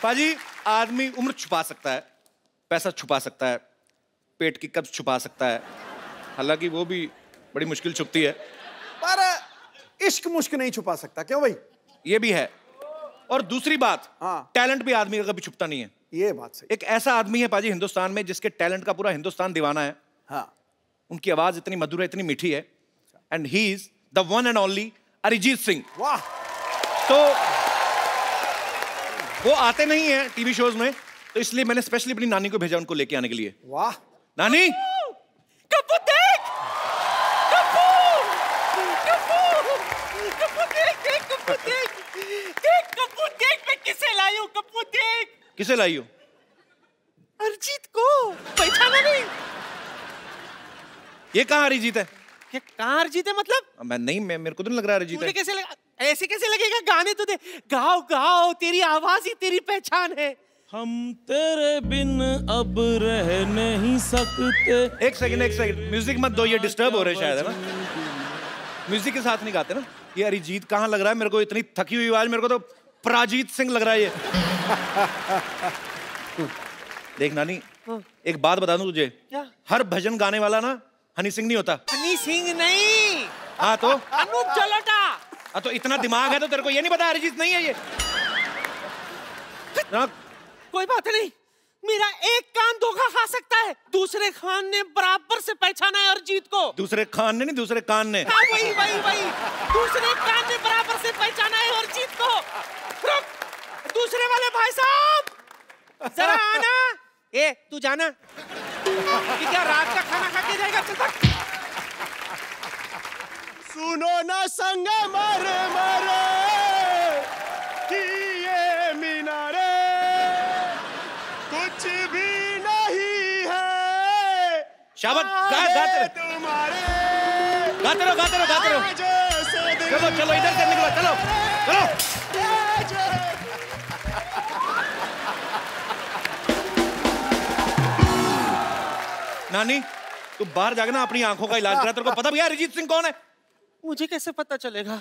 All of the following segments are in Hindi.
पाजी आदमी उम्र छुपा सकता है, पैसा छुपा सकता है, पेट की कब्ज छुपा सकता है, हालांकि वो भी बड़ी मुश्किल छुपती है, पर इश्क मुश्क नहीं छुपा सकता, क्यों भाई? ये भी है। और दूसरी बात, हाँ। टैलेंट भी आदमी का कभी छुपता नहीं है। ये बात सही। एक ऐसा आदमी है पाजी हिंदुस्तान में जिसके टैलेंट का पूरा हिंदुस्तान दीवाना है। हाँ। उनकी आवाज इतनी मधुर है, इतनी मीठी है, and he is the one and only Arijit Singh. वाह। तो वो आते नहीं है टीवी शोज में, तो इसलिए मैंने स्पेशली अपनी नानी को भेजा उनको लेके आने के लिए। वाह। नानी, कप्पू देख, कप्पू, कप्पू, कप्पू देख, देख कप्पू देख, देख कप्पू देख, मैं किसे लाई हूँ कप्पू देख। किसे लाई हो? अरिजीत को पहचाना नहीं? ये कहाँ अरिजीत है? क्या कहाँ अरिजीत है मतलब? मैं नहीं, मेरे को तो नहीं लग रहा अरिजीत है। कैसे लगा? ऐसे कैसे लगेगा? गाने तो दे, गाओ गाओ, तेरी आवाज ही तेरी पहचान है। हम तेरे बिन अब रह नहीं सकते। एक सेकंड, म्यूजिक मत दो, ये डिस्टर्ब हो रहे शायद, है ना? म्यूजिक के साथ नहीं गाते ना। ये अरिजीत कहाँ लग रहा है मेरे को? इतनी थकी हुई आवाज, मेरे को तो पराजीत सिंह लग रहा है ये। देख नानी, एक बात बता दूं तुझे, क्या? हर भजन गाने वाला ना हनी सिंह नहीं होता। हनी सिंह नहीं, हाँ तो अनूप जलोटा। हाँ तो इतना दिमाग है तो तेरे को ये नहीं पता अरिजीत नहीं है ये? ना, कोई बात नहीं, मेरा एक कान धोखा खा सकता है, दूसरे खान ने बराबर से पहचाना है अरिजीत को। दूसरे खान ने नहीं, दूसरे कान ने। हाँ वही वही वही, दूसरे कान ने बराबर से पहचाना है अरिजीत को। रुक, दूसरे वाले भाई साहब जरा आना। ए तू जाना कि क्या रात का खाना खा के जाएगा? चल तक। सुनो ना संग मर मरे कि ये मीनारे कुछ भी नहीं है। शाबाश, गाते रहो, गाते रहो, गाते रहो, गाते रहो। चलो चलो इधर से निकलो, चलो चलो। नानी, तू बाहर जाके ना अपनी आंखों का इलाज करा। तेरे को पता भी है अरिजीत सिंह कौन है? मुझे कैसे पता चलेगा?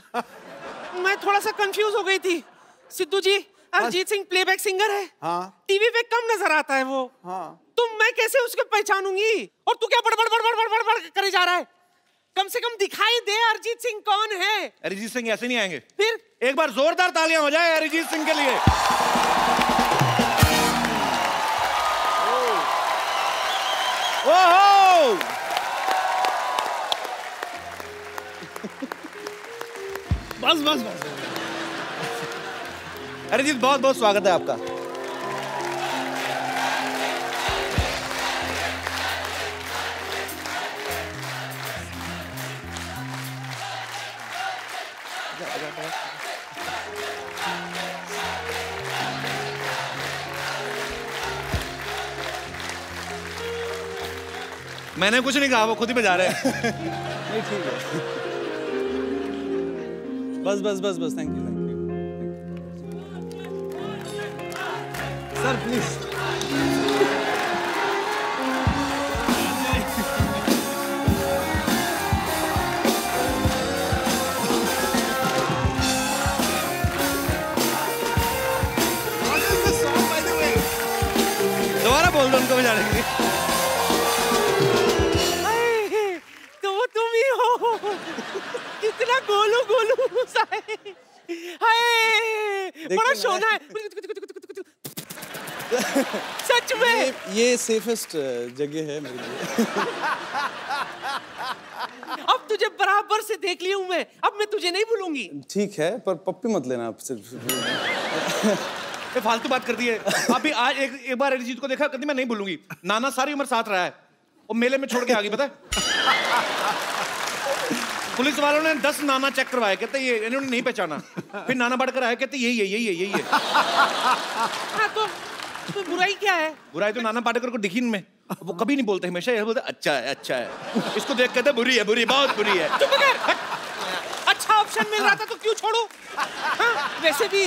मैं थोड़ा सा कंफ्यूज हो गई थी। सिद्धू जी, अरिजीत सिंह प्लेबैक सिंगर है। हाँ। टीवी पे कम नजर आता है वो। हाँ। तो मैं कैसे उसको पहचानूंगी? और तू क्या बड़बड़ बड़बड़ बड़बड़ बड़ करे जा रहा है? कम से कम दिखाई दे अरिजीत सिंह कौन है। अरिजीत सिंह ऐसे नहीं आएंगे। फिर एक बार जोरदार तालियां हो जाए अरिजीत सिंह के लिए। ओहो! बस बस बस। अरिजीत, बहुत बहुत स्वागत है आपका। मैंने कुछ नहीं कहा, वो खुद ही बजा रहे हैं। नहीं ठीक है। बस बस बस बस, थैंक यू सर, प्लीज। दोबारा बोल दो उनको बजाने के लिए। तो वो तुम ही हो। कितना गोलू गोलू सा है। हाय, बड़ा शोना है। सच में ये सेफेस्ट जगह है मेरे लिए। अब तुझे बराबर से देख ली हूं मैं, अब मैं तुझे नहीं भूलूंगी। ठीक है, पर पप्पी मत लेना आप सिर्फ। ये फालतू बात कर दी है। अभी आज एक बार अरिजीत को देखा, कहती मैं नहीं भूलूंगी। नाना सारी उम्र साथ रहा है, वो मेले में छोड़ के आ गई, पता है? पुलिस वालों ने 10 नाना चेक करवाए, कहते ये इन्होंने नहीं पहचाना। फिर नाना बढ़कर आया, कहते यही है यही है यही है। हाँ तो बुराई क्या है? बुराई तो नाना पाटेकर को दिखी इनमें। वो कभी नहीं बोलते, हमेशा ये बोलते अच्छा है अच्छा है। इसको देख कहते बुरी है बुरी, बहुत बुरी है। चुप कर। अच्छा ऑप्शन मिल रहा था तो क्यों छोड़ू? हाँ, वैसे भी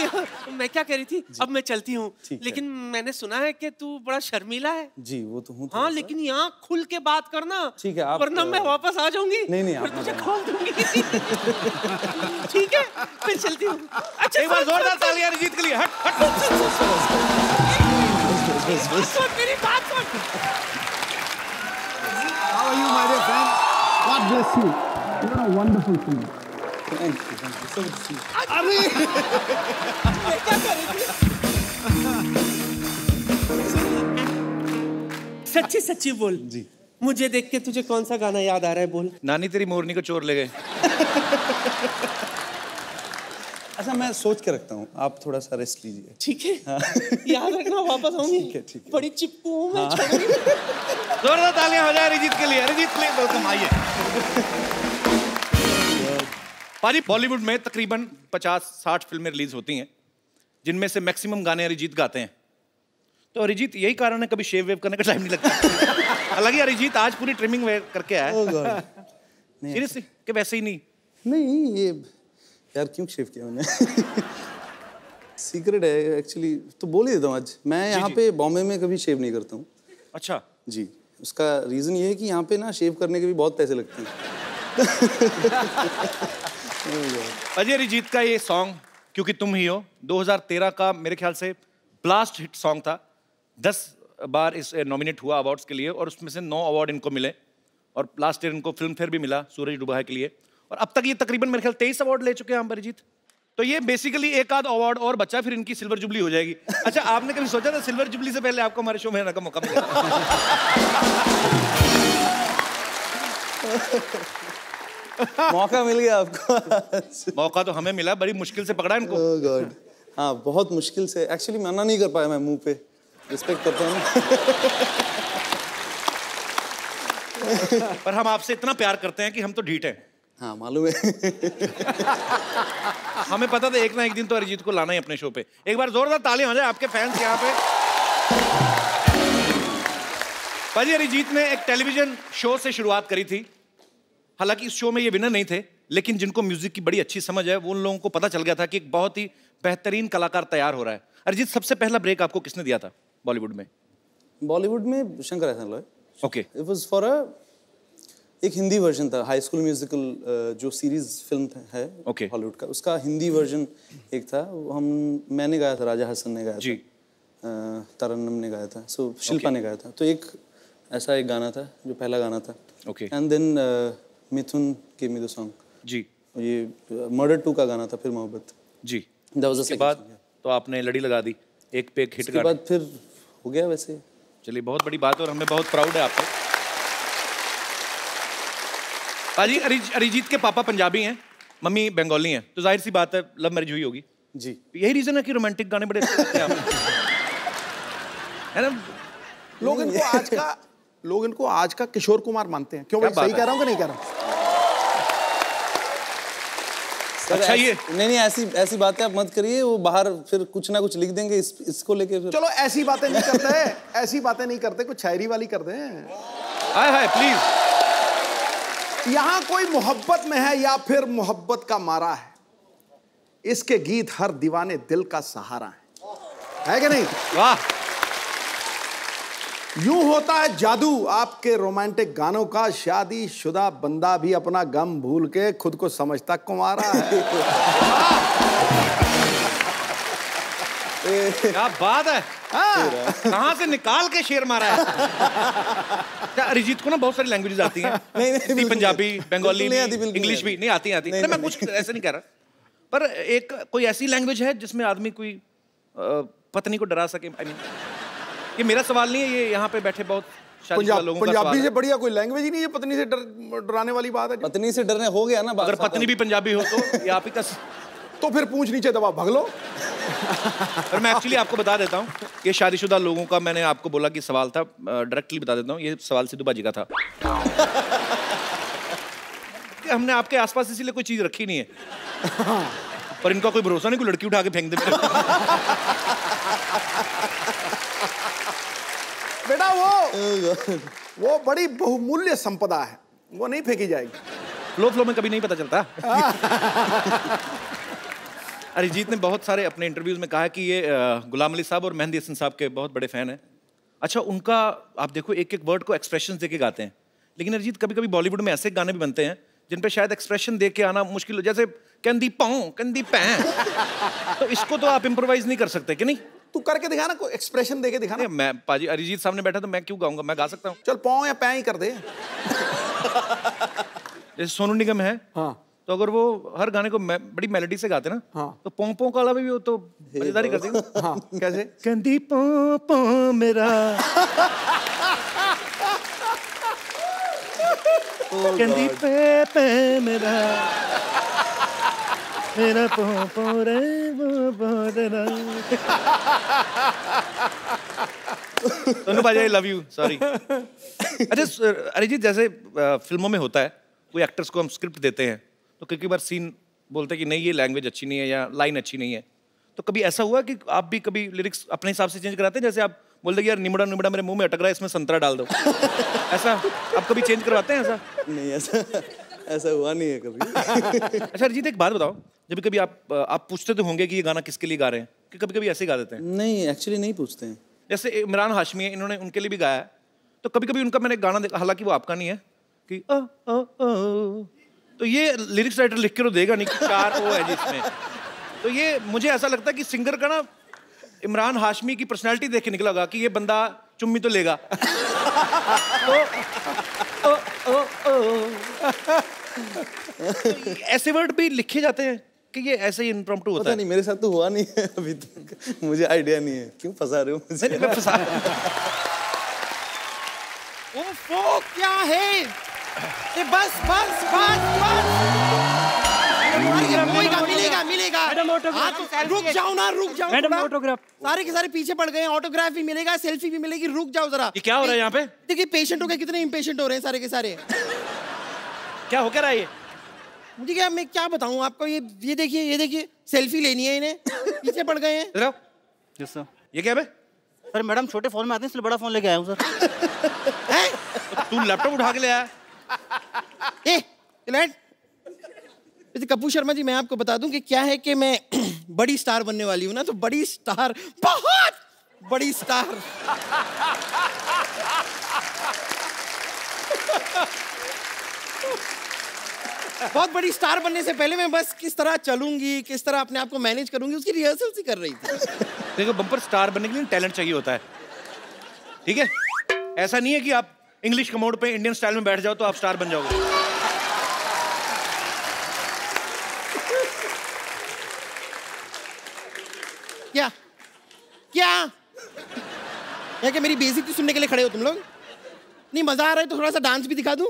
मैं क्या कह रही थी, अब मैं चलती हूँ, लेकिन मैंने सुना है कि तू बड़ा शर्मीला है। जी वो तो हूँ। हाँ लेकिन यहाँ खुल के बात करना। ठीक है, आप वरना मैं वापस आ जाऊंगी। नहीं फिर तुझे खोल दूंगी। ठीक है, फिर चलती हूँ। अच्छा एक बार जोरदार तालियां अरिजीत के लिए। हट हट। बस बस। सुन मेरी बात सुन। How are you, my dear friend? God bless you. You're a wonderful singer. Thank you, so good to see you. ये क्या कर रही थी? सच्ची सच्ची बोल जी। मुझे देख के तुझे कौन सा गाना याद आ रहा है बोल। नानी तेरी मोरनी को चोर ले गए। अच्छा मैं सोच के रखता हूँ, आप थोड़ा सा रेस्ट लीजिए। ठीक है याद रखना वापस आऊंगी। ठीक है। बड़ी चिप्पू हूँ मैं। जोरदार तालियां हो जाए अरिजीत के लिए। अरिजीत प्लीज वेलकम, आइए। पाजी बॉलीवुड में तकरीबन 50-60 फिल्में रिलीज होती हैं जिनमें से मैक्सिमम गाने अरिजीत गाते हैं। तो अरिजीत यही कारण है कभी शेव वेव करने का टाइम नहीं लगता। हालांकि अरिजीत आज पूरी ट्रिमिंग वेयर करके आया है। सीरियसली कि वैसे ही नहीं? नहीं ये यार क्यों शेव किया मैंने? सीक्रेट है एक्चुअली, तो बोल ही देता हूँ आज। मैं यहाँ पे बॉम्बे में कभी शेव नहीं करता हूँ। अच्छा जी, उसका रीज़न ये है कि यहाँ पे ना शेव करने के भी बहुत पैसे लगते हैं। अजय अरिजीत का ये सॉन्ग क्योंकि तुम ही हो 2013 का मेरे ख्याल से ब्लास्ट हिट सॉन्ग था। 10 बार इस नॉमिनेट हुआ अवार्ड्स के लिए और उसमें से 9 अवार्ड इनको मिले और लास्ट ईयर इनको फिल्म फेयर भी मिला सूरज डूबा है के लिए। और अब तक ये तकरीबन मेरे ख्याल 23 अवार्ड ले चुके हैं हम अरिजीत। तो ये बेसिकली एक आध अवार्ड और बचा, फिर इनकी सिल्वर जुबली हो जाएगी। अच्छा आपने कभी सोचा था सिल्वर जुबली से पहले आपको हमारे शो में आने का मौका मिलेगा? मौका मिल गया आपको। मौका तो हमें मिला, बड़ी मुश्किल से पकड़ा इनको। ओह गॉड, हाँ बहुत मुश्किल से। एक्चुअली मना नहीं कर पाया मैं मुंह पे, रिस्पेक्ट करता हूँ। पर हम आपसे इतना प्यार करते हैं कि हम तो ढीठ हैं। हाँ मालूम है। हमें पता था एक ना एक दिन तो अरिजीत को लाना ही अपने शो पे। एक बार जोरदार तालियां हो जाए आपके फैंस यहाँ पे। पाजी अरिजीत ने एक टेलीविजन शो से शुरुआत करी थी। हालांकि इस शो में ये विनर नहीं थे, लेकिन जिनको म्यूजिक की बड़ी अच्छी समझ है वो उन लोगों को पता चल गया था कि एक बहुत ही बेहतरीन कलाकार तैयार हो रहा है। अरिजीत सबसे पहला ब्रेक आपको किसने दिया था बॉलीवुड में? बॉलीवुड में शंकर एहसान Loy. Okay. It was for एक हिंदी वर्जन था, हाई स्कूल म्यूजिकल जो सीरीज फिल्म है Okay. हॉलीवुड का, उसका हिंदी वर्जन एक था। वो मैंने गाया था, राजा हसन ने गाया जी। था, तरन्नुम ने गाया था, सो शिल्पा ने गाया था। तो एक ऐसा एक गाना था जो पहला गाना था। Okay. And then Mithun give me the song. जी ये मर्डर 2 का गाना था, फिर मोहब्बत। जी। That was the उसके second बाद song, yeah. तो आपने लड़ी लगा दी, एक पे एक हिट उसके गाना। बाद फिर हो गया वैसे। चलिए बहुत बड़ी बात है और हमें बहुत प्राउड है आप पे। पाजी अरिजीत के पापा पंजाबी हैं, मम्मी बंगाली हैं, तो जाहिर सी बात है लव मैरिज हुई होगी। जी यही रीजन है कि रोमांटिक गाने बड़े अच्छे लगते हैं आपको, है ना? लोग इनको आज का किशोर कुमार मानते हैं। क्यों भाई, क्या सही बात कह रहा हूँ कि नहीं कह रहा हूँ? अच्छा ये नहीं ऐसी बातें आप मत करिए। वो बाहर फिर कुछ ना कुछ लिख देंगे इसको लेके फिर। चलो ऐसी बातें नहीं करते, ऐसी बातें नहीं करते, कुछ शायरी वाली करते हैं। हाय हाय प्लीज। यहाँ कोई मोहब्बत में है या फिर मोहब्बत का मारा है, इसके गीत हर दीवाने दिल का सहारा है कि नहीं? वाह। यूं होता है जादू आपके रोमांटिक गानों का, शादी शुदा बंदा भी अपना गम भूल के खुद को समझता कुंवारा है। क्या बात है, कहाँ से निकाल के शेर मारा है। क्या अरिजीत को ना बहुत सारी लैंग्वेजेस आती हैं? हिंदी, पंजाबी, बंगाली, इंग्लिश भी नहीं आती मैं कुछ ऐसे नहीं कह रहा, पर एक कोई ऐसी लैंग्वेज है जिसमें आदमी कोई पत्नी को डरा सके? I mean, ये मेरा सवाल नहीं है, ये यहाँ पे बैठे बहुत शादीशुदा लोगों का सवाल पंजाबी है। से बढ़िया कोई लैंग्वेज ही नहीं है पत्नी से डराने वाली बात है। पत्नी से डरने हो गया ना बात। अगर पत्नी भी पंजाबी हो तो ये आप ही का। तो फिर पूंछ नीचे दबा भाग लो। और मैं एक्चुअली आपको बता देता हूँ, ये शादीशुदा लोगों का मैंने आपको बोला कि सवाल था, डायरेक्टली बता देता हूँ, ये सवाल सिद्धू बाजी का था। कि हमने आपके आसपास इसीलिए कोई चीज रखी नहीं है, पर इनका कोई भरोसा नहीं, कोई लड़की उठा के फेंक दे मेरे। बेटा वो बड़ी बहुमूल्य संपदा है, वो नहीं फेंकी जाएगी। फ्लो में कभी नहीं पता चलता। अरिजीत ने बहुत सारे अपने इंटरव्यूज में कहा कि ये गुलाम अली साहब और मेहंदी हसन साहब के बहुत बड़े फैन हैं। अच्छा उनका आप देखो एक एक वर्ड को एक्सप्रेशन देके गाते हैं, लेकिन अरिजीत कभी कभी बॉलीवुड में ऐसे गाने भी बनते हैं जिन पे शायद एक्सप्रेशन दे के आना मुश्किल हो, जैसे कंदी पाऊं कंदी पैं। तो इसको तो आप इम्प्रोवाइज नहीं कर सकते कि नहीं? तू करके दिखा ना, कोई एक्सप्रेशन देके दिखा ना। मैं पाजी अरिजीत सामने बैठा तो मैं क्यों गाऊंगा, मैं गा सकता हूँ। चल पाँव या पैं ही कर दे। जैसे सोनू निगम है, हाँ तो अगर वो हर गाने को बड़ी मेलोडी से गाते ना, हाँ। तो पोंपों का वाला भी वो तो मजेदारी करती है। हाँ कैसे? कंदी पोंपों मेरा कंदी पे पे मेरा पोंपों रे पोंपों तेरा। सोनू भाई आई लव यू, सॉरी। अच्छा अरिजीत, जैसे फिल्मों में होता है, कोई एक्टर्स को हम स्क्रिप्ट देते हैं तो कई बार सीन बोलते हैं कि नहीं ये लैंग्वेज अच्छी नहीं है या लाइन अच्छी नहीं है, तो कभी ऐसा हुआ कि आप भी कभी लिरिक्स अपने हिसाब से चेंज कराते हैं? जैसे आप बोल दे यार निमड़ा निमड़ा मेरे मुंह में अटक रहा है, इसमें संतरा डाल दो, ऐसा आप कभी चेंज करवाते हैं? ऐसा नहीं, ऐसा हुआ नहीं है कभी। अच्छा अरिजीत, एक बात बताओ, जब कभी आप पूछते तो होंगे कि ये गाना किसके लिए गा रहे हैं, कि कभी कभी ऐसे ही गा देते हैं? नहीं, एक्चुअली नहीं पूछते हैं। जैसे इमरान हाशमी है, इन्होंने उनके लिए भी गाया है, तो कभी कभी उनका मैंने गाना देखा, हालांकि वो आपका नहीं है, कि ओ ओ ओ, तो ये लिरिक्स राइटर लिख के तो देगा नहीं कि 4 ओ है जिसमें, तो ये मुझे ऐसा लगता है कि सिंगर का ना इमरान हाशमी की पर्सनालिटी देख के निकला होगा कि ये बंदा चुम्मी तो लेगा। ओ, ओ, ओ, ओ। तो ऐसे वर्ड भी लिखे जाते हैं कि ये ऐसे ही इम्प्रॉम्प्टू होता पता नहीं, मेरे साथ तो हुआ नहीं है अभी तक, मुझे आइडिया नहीं है। क्यों फंसा रहे हो मुझे? नहीं, मैं फंसा वो क्या है ये? बस बस बस बस, मिलेगा मिलेगा। रुक जाओ ना, रुक जाओ। Madam autograph. सारे के सारे पीछे पड़ गए हैं, ऑटोग्राफ भी मिलेगा, सेल्फी भी मिलेगी, रुक जाओ जरा। ये क्या हो रहा है यहाँ पे? देखिए पेशेंटों के कितने इम्पेशेंट हो रहे हैं सारे के सारे। क्या हो क्या रहा है ये? मुझे क्या, मैं क्या बताऊं आपको, ये देखिए सेल्फी लेनी है इन्हें, पीछे पड़ गए हैं। जरा यस सर। ये क्या है बे? सर मैडम छोटे फोन में आते हैं, इसलिए बड़ा फोन लेके आया हूँ सर। हैं? तू लैपटॉप उठा के ले आया? वैसे कपूर शर्मा जी, मैं आपको बता दूं कि क्या है कि मैं बड़ी स्टार बनने वाली हूं ना, तो बड़ी स्टार, बहुत बड़ी स्टार। बहुत बड़ी स्टार बनने से पहले मैं बस किस तरह चलूंगी, किस तरह अपने आप को मैनेज करूंगी, उसकी रिहर्सल सी कर रही थी। देखो बम्पर स्टार बनने के लिए टैलेंट चाहिए होता है, ठीक है? ऐसा नहीं है कि आप इंग्लिश कमोड पे इंडियन स्टाइल में बैठ जाओ तो आप स्टार बन जाओगे। क्या क्या या कि मेरी बेइज्जती सुनने के लिए खड़े हो तुम लोग? नहीं मजा आ रहा है तो थोड़ा सा डांस भी दिखा दूं?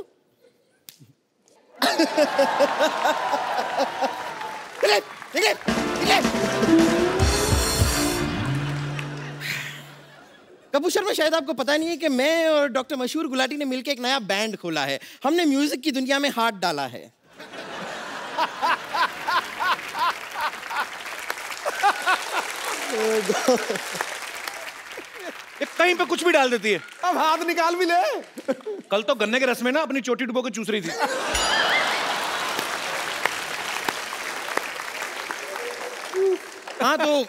कपूर शर्मा, शायद आपको पता नहीं है कि मैं और डॉक्टर मशहूर गुलाटी ने मिलकर एक नया बैंड खोला है। हमने म्यूजिक की दुनिया में हाथ डाला है। ये कहीं पे कुछ भी डाल देती है। अब हाथ निकाल भी ले। कल तो गन्ने के रस में ना अपनी चोटी डुबो के चूस रही थी। हाँ तो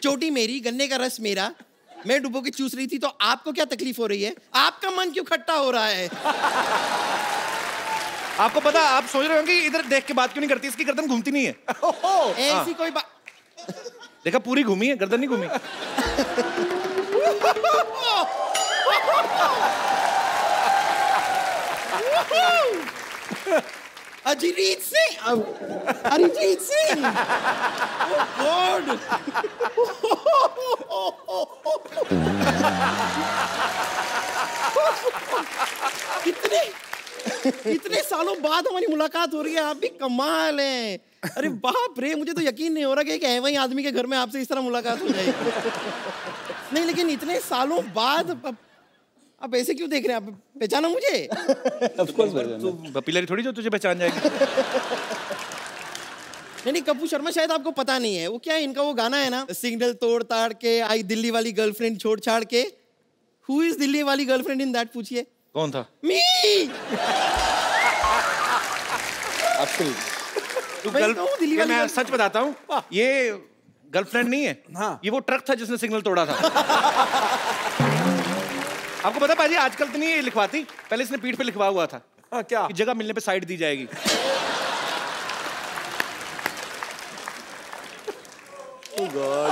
चोटी मेरी, गन्ने का रस मेरा, मैं डुबो के चूस रही थी, तो आपको क्या तकलीफ हो रही है? आपका मन क्यों खट्टा हो रहा है? आपको पता, आप सोच रहे हो कि इधर देख के बात क्यों नहीं करती, इसकी गर्दन घूमती नहीं है। ऐसी कोई बात। देखा पूरी घूमी है, गर्दन नहीं घूमी। अरिजीत सिंह, अरिजीत सिंह, गॉड। इतने सालों बाद हमारी मुलाकात हो रही है, आप भी कमाल हैं। अरे बाप रे, मुझे तो यकीन नहीं हो रहा कि एक ऐसे आदमी के घर में आपसे इस तरह मुलाकात हो जाएगी। नहीं लेकिन इतने सालों बाद आप ऐसे क्यों देख रहे हैं? आप पहचाना मुझे? ऑफ कोर्स तू बपीलरी थोड़ी जो तुझे पहचान जाएगी। नहीं कपूर शर्मा, शायद आपको पता नहीं है वो क्या है, इनका वो गाना है ना, सिग्नल तोड़ ताड़ के आई दिल्ली वाली गर्लफ्रेंड छोड़ छाड़ के। हु इज दिल्ली वाली गर्लफ्रेंड इन दैट? पूछिए। कौन था? मी। तू दिल्ली वाली, मैं सच बताता हूँ, ये गर्लफ्रेंड नहीं है। हाँ। ये वो ट्रक था जिसने सिग्नल तोड़ा था। आपको पता पाजी, आजकल तो नहीं ये लिखवाती, पहले इसने पीठ पे लिखवा हुआ था। हाँ, क्या? कि जगह मिलने पे साइड दी जाएगी। Oh God.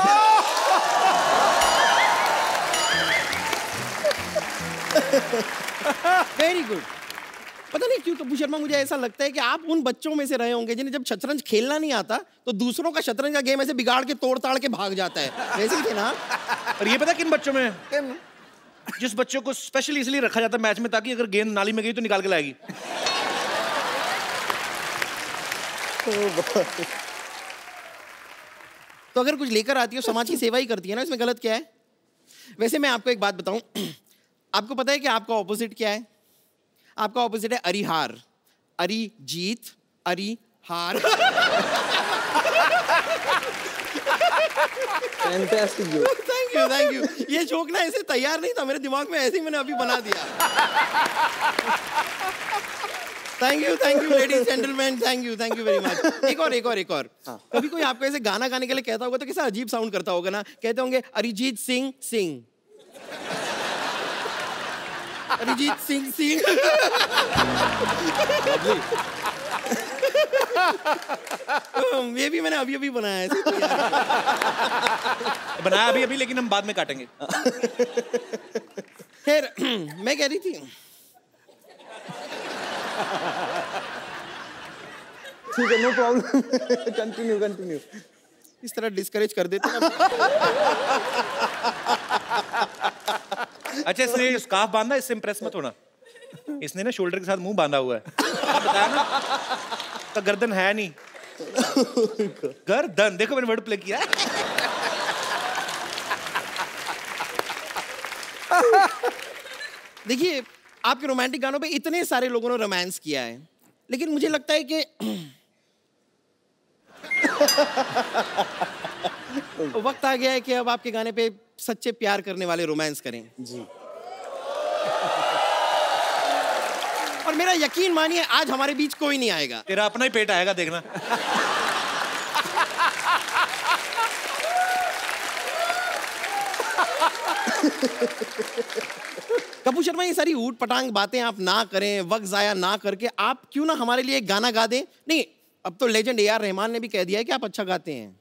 Very good. पता नहीं क्यों कपूर शर्मा, मुझे ऐसा लगता है कि आप उन बच्चों में से रहे होंगे जिन्हें जब शतरंज खेलना नहीं आता तो दूसरों का शतरंज का गेम ऐसे बिगाड़ के तोड़ ताड़ के भाग जाता है, वैसे ही थे ना। और ये पता किन बच्चों में? जिस बच्चों को स्पेशली इसलिए रखा जाता है मैच में ताकि अगर गेंद नाली में गई तो निकाल के लाएगी। तो अगर कुछ लेकर आती है समाज की सेवा ही करती है ना, इसमें गलत क्या है? वैसे मैं आपको एक बात बताऊं, आपको पता है कि आपका ऑपोजिट क्या है? आपका ऑपोजिट है Arihar, Arijit, Arihar. Fantastic joke. Thank you. ये जोक ना ऐसे तैयार नहीं था मेरे दिमाग में, ऐसे ही मैंने अभी बना दिया। Thank you ladies gentleman, thank you very much. एक और। कभी कोई आपको ऐसे गाना गाने के लिए कहता होगा तो कैसा अजीब साउंड करता होगा ना? कहते होंगे अरिजीत सिंह सिंह, अरिजीत सिंह सिंह। ये भी मैंने अभी बनाया है। बनाया अभी लेकिन हम बाद में काटेंगे। खैर मैं कह रही थी, ठीक है, नो प्रॉब्लम। कंटिन्यू। इस तरह डिस्करेज कर देते हैं। अच्छा, इसने स्कार्फ बांधा, इससे इंप्रेस मत होना। इसने ना शोल्डर के साथ मुंह बांधा हुआ है। बताया ना, तो गर्दन है नहीं। गर्दन, देखो मैंने वर्ड प्ले किया। देखिए, आपके रोमांटिक गानों पे इतने सारे लोगों ने रोमांस किया है, लेकिन मुझे लगता है कि वक्त आ गया है कि अब आपके गाने पे सच्चे प्यार करने वाले रोमांस करें। जी। और मेरा यकीन मानिए आज हमारे बीच कोई नहीं आएगा। तेरा अपना ही पेट आएगा, देखना। कपूर शर्मा, ये सारी ऊट पटांग बातें आप ना करें, वक्त जाया ना करके आप क्यों ना हमारे लिए एक गाना गा दें? नहीं, अब तो लेजेंड ए आर रहमान ने भी कह दिया है कि आप अच्छा गाते हैं।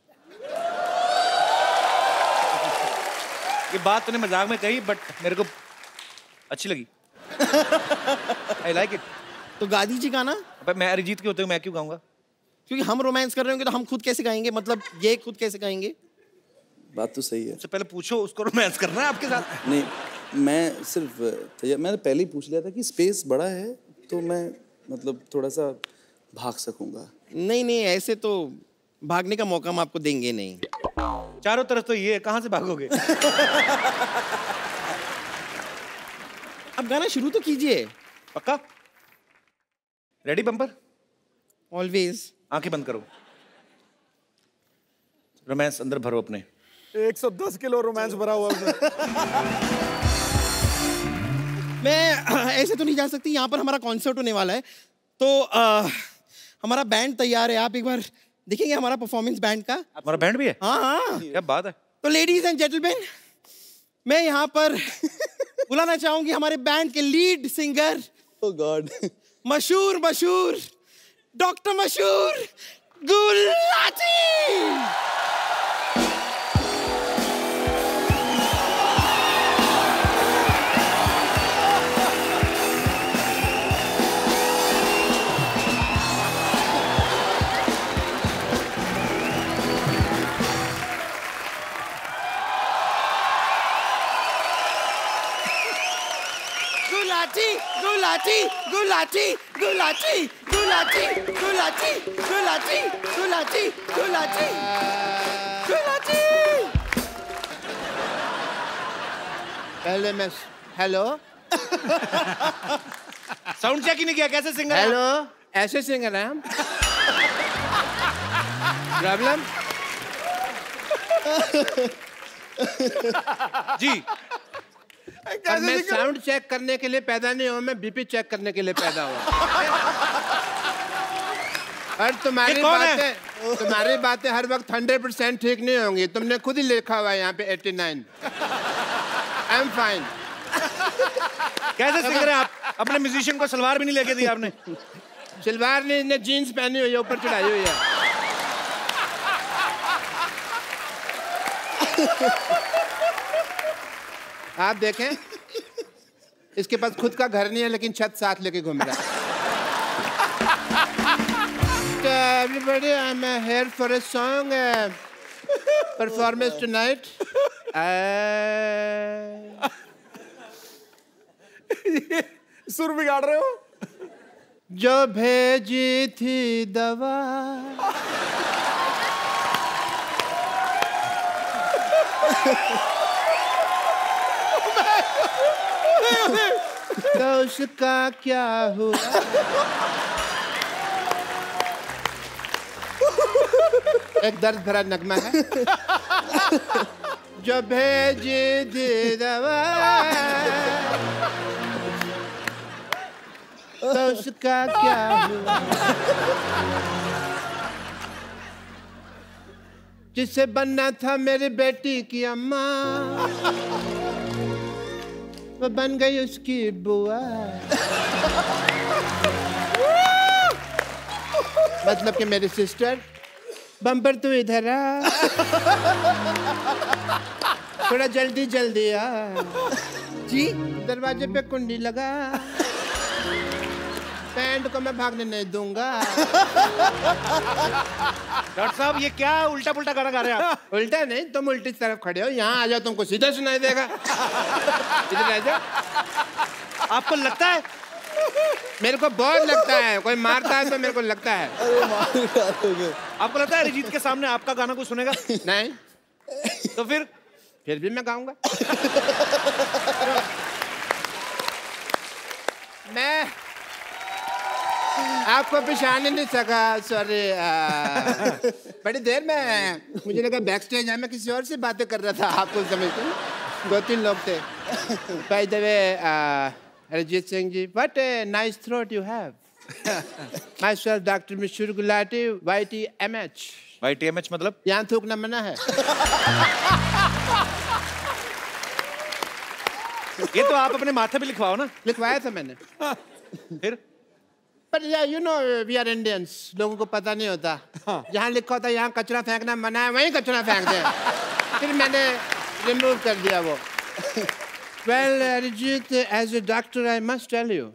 ये बात तूने मजाक में कही, बट मेरे को अच्छी लगी। I like it. तो गा दीजिए गाना। अब मैं अरिजीत के होते हुए मैं क्यों गाऊंगा? क्योंकि हम रोमांस कर रहे होंगे तो हम खुद कैसे गाएंगे? मतलब ये खुद कैसे गाएंगे? बात तो सही है। सबसे पहले पूछो उसको रोमांस करना है आपके साथ। नहीं, मैं सिर्फ मैंने पहले ही पूछ लिया था कि स्पेस बड़ा है तो मैं मतलब थोड़ा सा भाग सकूंगा। नहीं, ऐसे तो भागने का मौका हम आपको देंगे नहीं। चारों तरफ तो ये है, कहां से भागोगे? अब गाना शुरू तो कीजिए। पक्का? Ready bumper? ऑलवेज। आंखें बंद करो, रोमांस अंदर भरो अपने। 110 किलो रोमांस भरा हुआ उसमें। मैं ऐसे तो नहीं जा सकती, यहाँ पर हमारा कॉन्सर्ट होने वाला है, तो हमारा बैंड तैयार है। आप एक बार देखेंगे हमारा परफॉर्मेंस बैंड का? हमारा बैंड भी है? हाँ। क्या बात है। तो लेडीज एंड जेंटलमैन, मैं यहाँ पर बुलाना चाहूंगी हमारे बैंड के लीड सिंगर, ओह गॉड, मशहूर डॉक्टर मशहूर गुलाटी। पहले मैं हेलो साउंड चेक ही नहीं किया, कैसे सिंगर है? हेलो, ऐसे सिंगर है हम। प्रॉब्लम जी। और मैं साउंड चेक करने के लिए पैदा नहीं हुआ, मैं बीपी चेक करने के लिए पैदा हुआ। और तुम्हारी बातें हर वक्त 100% ठीक नहीं होंगी। तुमने खुद ही लिखा हुआ है यहाँ पे 89। I am fine. कैसे सिंगर है आप? अपने म्यूजिशियन को सलवार भी नहीं लेके दी आपने। सलवार नहीं, इन्हें जीन्स पहनी हुई है, ऊपर चढ़ाई हुई है। आप देखें, इसके पास खुद का घर नहीं है लेकिन छत साथ लेके घूम रहा है। Everybody, I'm here for a song performance tonight. सुर बिगाड़ रहे हो। जो भेजी थी दवा तो उसका क्या हुआ? एक दर्द भरा नगमा है। जो भेजी थी दवा तो उसका क्या हुआ? जिससे बनना था मेरी बेटी की अम्मा वो बन गई उसकी बुआ। मतलब कि मेरी सिस्टर बम्पर तू इधर आ, थोड़ा जल्दी जल्दी आ जी, दरवाजे पे कुंडी लगा, पैंट को मैं भागने नहीं दूंगा। डॉक्टर साहब ये क्या उल्टा पुल्टा गाना गा रहे हैं आप? उल्टा नहीं, तुम उल्टी तरफ खड़े हो, यहाँ आ जाओ तुमको सीधा सुनाई देगा। इधर आ जाओ। आपको लगता है? मेरे को बहुत लगता है, कोई मारता है तो मेरे को लगता है। आपको लगता है अरिजीत के सामने आपका गाना कोई सुनेगा? नहीं तो फिर भी मैं गाऊंगा। मैं आपको पहचान नहीं सका, सॉरी। बड़ी देर में मुझे लगा बैक स्टेज है, मैं किसी और से बातें कर रहा था। आपको समझते 2-3 लोग थे। By the way Arijit Singh ji, what a nice throat you have. Myself doctor Mishra Gulati, YTMH। YTMH मतलब? यहाँ थूकना मना है। ये तो आप अपने माथे पे लिखवाओ ना। लिखवाया था मैंने। फिर But yeah, you know we are Indians, लोगों को पता नहीं होता। यहाँ लिखा होता है यहाँ कचरा फेंकना मना है, वहीं कचरा फेंक दे। फिर मैंने रिमूव कर दिया वो। Well, Arijit, as a doctor, I must tell you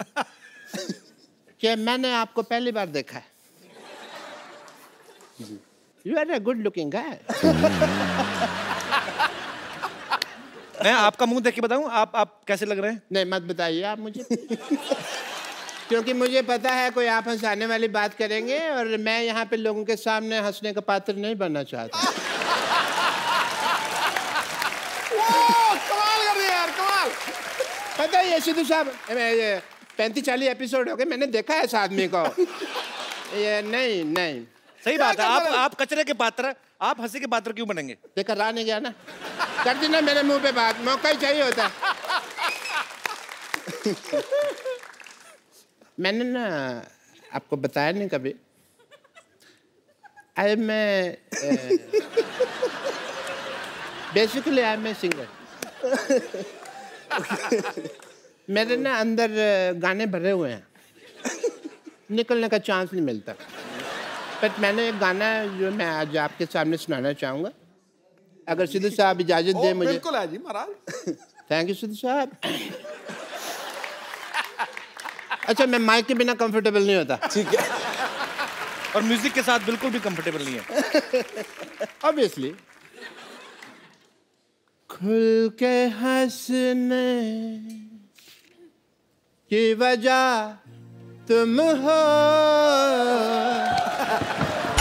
कि मैंने आपको पहली बार देखा है। You are a good-looking guy. मैं आपका मुंह देख के बताऊं आप कैसे लग रहे हैं? नहीं मत बताइए आप मुझे। क्योंकि मुझे पता है कोई आप हंसाने वाली बात करेंगे और मैं यहाँ पे लोगों के सामने हंसने का पात्र नहीं बनना चाहता। कमाल कर दिया यार, कमाल। पता है ये सिद्धू साहब, 35-40 एपिसोड हो गए, मैंने देखा है इस आदमी को। ये नहीं सही बात है। आप कचरे के पात्र, आप हंसी के पात्र क्यों बनेंगे? देखा रहा नहीं गया ना, कर दी ना मेरे मुंह पे बात, मौका ही चाहिए होता। मैंने ना आपको बताया नहीं कभी, basically I am a singer. मेरे ना अंदर गाने भरे हुए हैं, निकलने का चांस नहीं मिलता। बट मैंने एक गाना जो मैं आज आपके सामने सुनाना चाहूँगा, अगर सिद्धू साहब इजाज़त दें मुझे। बिल्कुल है जी महाराज। थैंक यू सिद्धू साहब। अच्छा मैं माइक के बिना कंफर्टेबल नहीं होता। ठीक है। और म्यूजिक के साथ बिल्कुल भी कंफर्टेबल नहीं है। ऑब्वियसली। खुल के हंसने की वजह तुम हो।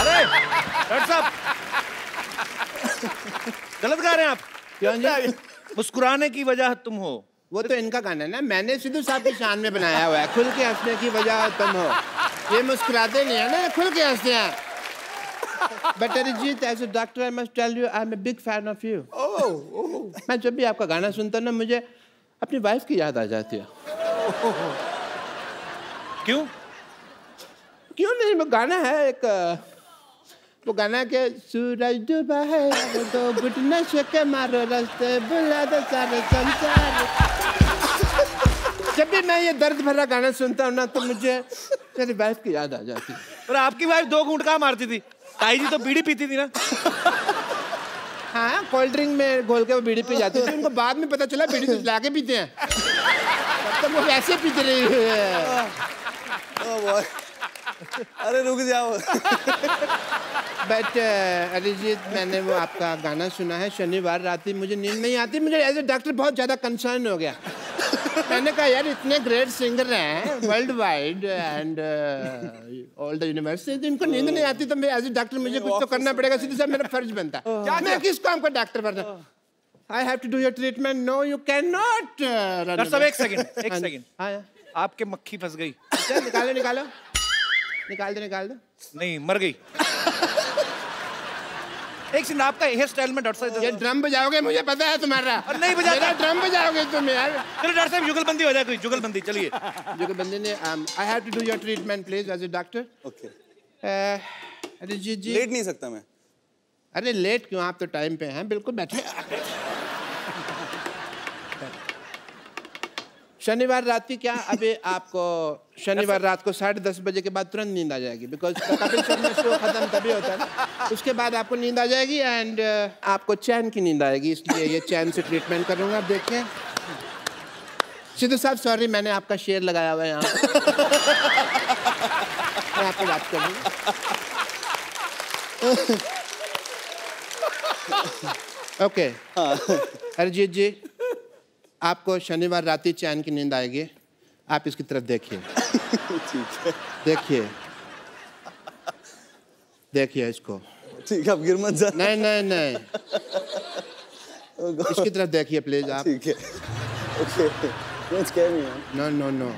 अरे डॉक्टर साहब गलत गा रहे हैं आप। क्यों जी? मुस्कुराने की वजह तुम हो, वो तो इनका गाना है ना, मैंने सिद्धू साहब की शान में बनाया हुआ है। खुल के हंसने की वजह तुम हो, ये मुस्कुराते नहीं है ना, खुल के हंसते हैं। But Arijit, as a doctor I must tell you, I am a big fan of you. मैं जब भी आपका गाना सुनता हूँ ना, मुझे अपनी वाइफ की याद आ जाती है। क्यों नहीं, वो गाना है एक, वो गाना के सूरज डूबा है तो घुटने से के मारो रास्ते बुला दो सारे संसार। जब भी मैं ये दर्द भरा गाना सुनता हूँ ना, तो मुझे मेरी वाइफ की याद आ जाती है। और आपकी वाइफ 2 घूंट कहाँ मारती थी? ताई जी तो बीड़ी पीती थी ना। हाँ, कोल्ड ड्रिंक में घोल के वो बीड़ी पी जाती थी। उनको बाद में पता चला बीड़ी तो ला के पीते हैं। तो वो वैसे पीट रही है। अरे रुक जाओ। बट अरिजीत, मैंने वो आपका गाना सुना है शनिवार रात ही मुझे नींद नहीं आती। मुझे एज ए डॉक्टर बहुत ज़्यादा कंसर्न हो गया। मैंने कहा यार इतने ग्रेट सिंगर हैं world wide and all the university, इनको नींद नहीं आती तो मैं एज ए डॉक्टर मुझे कुछ तो करना पड़ेगा, सीधे साहब मेरा फर्ज बनता है। मैं किस काम का डॉक्टर बनता? I have to do your treatment. No, you cannot. Doctor साहब एक सेकंड। हाँ, आपके मक्खी फंस गई। चल निकालो निकाल दो। नहीं, मर गई। एक सेकंड, आपका हेयर स्टाइल में डॉक्टर साहब ये ड्रम बजाओगे मुझे पता है तुम्हारा। और नहीं बजाता। मेरा ड्रम बजाओगे तुम यार। चलिए डॉक्टर साहब जुगलबंदी हो जाए, कोई जुगलबंदी। चलिए जुगलबंदी ने I have to do your treatment please as a doctor. Okay. Arijit ji. लेट नहीं सकता मैं। अरे लेट क्यों, आप तो टाइम पे हैं, बिल्कुल बैठे। शनिवार रात की क्या अभी आपको शनिवार रात को 10:30 बजे के बाद तुरंत नींद आ जाएगी, बिकॉज कपिल शर्मा शो खत्म तभी होता है ना। उसके बाद आपको नींद आ जाएगी एंड आपको चैन की नींद आएगी, इसलिए ये चैन से ट्रीटमेंट करूँगा। आप देखें सिद्धू साहब, सॉरी मैंने आपका शेयर लगाया हुआ है यहाँ। मैं आपको बात कर दूँ। ओके अरिजीत जी, आपको शनिवार रात ही चैन की नींद आएगी। आप इसकी तरफ देखिए। ठीक है। देखिए इसको। ठीक है, आप गिर मत जाना। नहीं इसकी तरफ देखिए प्लीज आप। ठीक है। Okay. Don't scare me, man. No.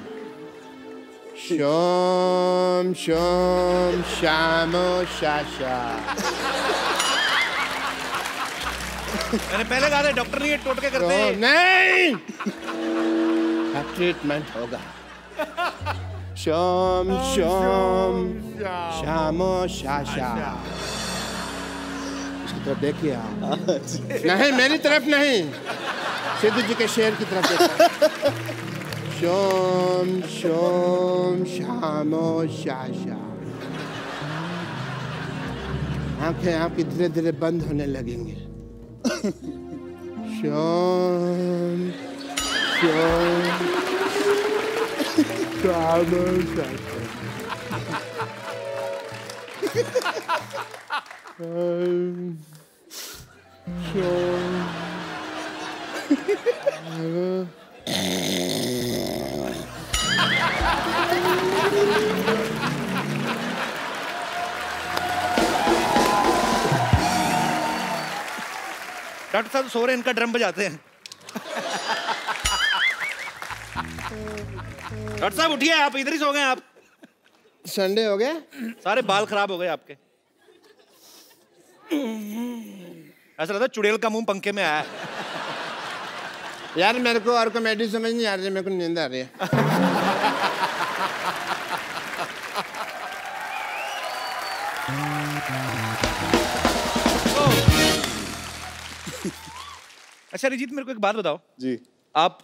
शोम शामो शाशा। मैंने पहले कहा था डॉक्टर नहीं है, टोटके करते हैं। नहीं, अब ट्रीटमेंट होगा। शोम शामो शाशा। इसकी तरफ देखिए आप। नहीं, मेरी तरफ नहीं, सिद्धू जी के शेर की तरफ देखिए। शोम शामो शाशा। आंखें आपकी धीरे धीरे बंद होने लगेंगी। शामो शाशा। डॉक्टर साहब सो रहे हैं, इनका ड्रम बजाते हैं। डॉक्टर साहब उठिए, आप इधर ही सो गए। आप संडे हो गया, सारे बाल खराब हो गए आपके। ऐसा लगता है चुड़ैल का मुंह पंखे में आया है। यार मेरे को और कॉमेडी समझ नहीं आ रही, मेरे को नींद आ रही है। अच्छा अरिजीत, मेरे को एक बात बताओ जी। आप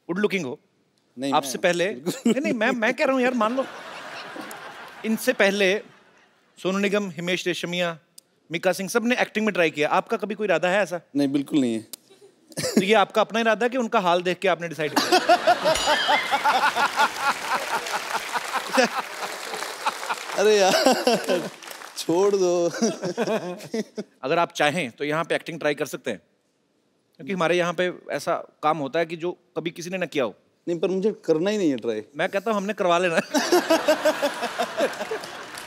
गुड लुकिंग हो। नहीं, आपसे पहले नहीं मैं कह रहा हूँ यार, मान लो इनसे पहले सोनू निगम, हिमेश रेशमिया, मिका सिंह सब ने एक्टिंग में ट्राई किया। आपका कभी कोई इरादा है ऐसा? नहीं, बिल्कुल नहीं है। तो ये आपका अपना इरादा है कि उनका हाल देख के आपने डिसाइड किया? अरे यार छोड़ दो। अगर आप चाहें तो यहाँ पे एक्टिंग ट्राई कर सकते हैं, क्योंकि हमारे यहाँ पे ऐसा काम होता है कि जो कभी किसी ने ना किया हो। नहीं, पर मुझे करना ही नहीं है ट्राई। मैं कहता हूँ हमने करवा लेना।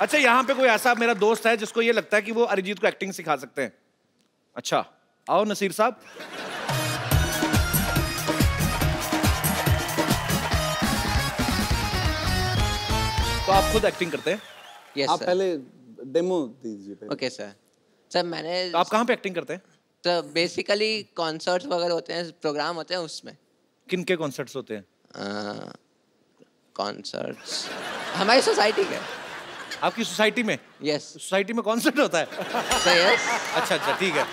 अच्छा, यहाँ पे कोई ऐसा मेरा दोस्त है जिसको ये लगता है कि वो अरिजीत को एक्टिंग सिखा सकते हैं। अच्छा, आओ नसीर साहब। तो आप खुद एक्टिंग करते हैं? यस आप सर। पहले डेमो दीजिए पहले। Okay sir. सर मैंने तो आप कहाँ पे एक्टिंग करते हैं? तो बेसिकली कॉन्सर्ट्स वगैरह होते हैं, प्रोग्राम होते हैं, उसमें। किन के कॉन्सर्ट्स होते हैं? कॉन्सर्ट्स हमारी सोसाइटी के। आपकी सोसाइटी में? यस सोसाइटी में कॉन्सर्ट होता है? सर। यस अच्छा ठीक है।